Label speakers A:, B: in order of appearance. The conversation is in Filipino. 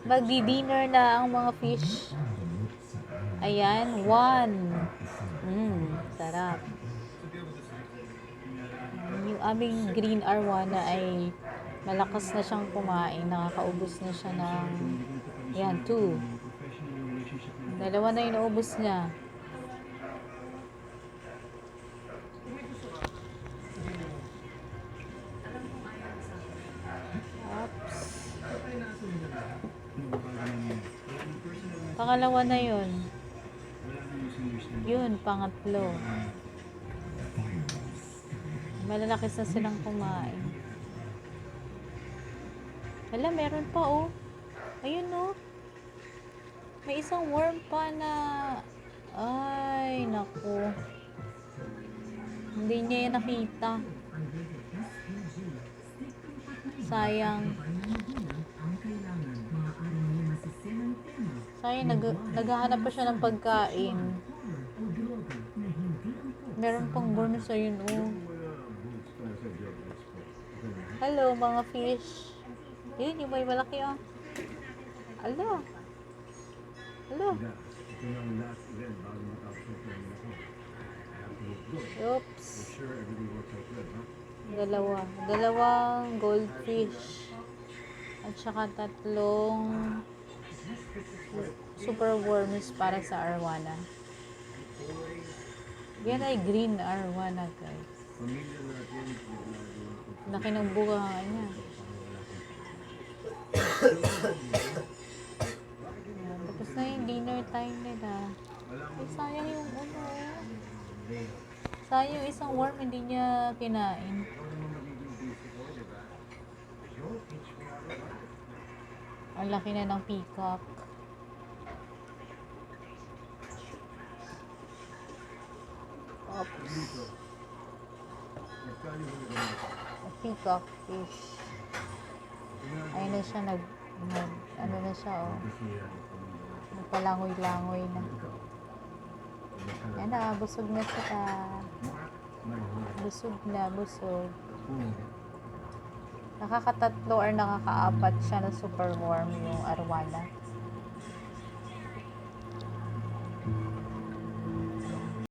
A: Magdi-dinner na ang mga fish. Ayan, 1. Sarap. Yung aming green arwana ay malakas na siyang kumain. Nakakaubos na siya ng, ayan, 2. Dalawa na yung naubos niya. Oops. Pangalawa na yun. Yun, pangatlo. Malalaki na silang kumain. Hala, meron pa oh. Ayun oh. May isang worm pa na... Ay, naku. Hindi niya yan nakita. Sayang. Sayang, naghahanap pa siya ng pagkain. Meron pang worm sa yun oh. Hello mga fish. Yun, yung may malaki oh. Ala. Ala. Oops. Dalawang goldfish. At saka 3 super worms para sa arwana. Yan ay green arwana guys. Laki ng buka niya. Tapos na yung dinner time nila. Ay, sayang yung sayang yung isang worm hindi niya kinain. Ang laki na ng peacock. Oops. Peacock fish. Ayun na siya ano na siya oh. Nagpalangoy-langoy na. Yan na, busog na siya. Busog. Nakakatatlo or nakakaapat siya ng super worm yung arwana.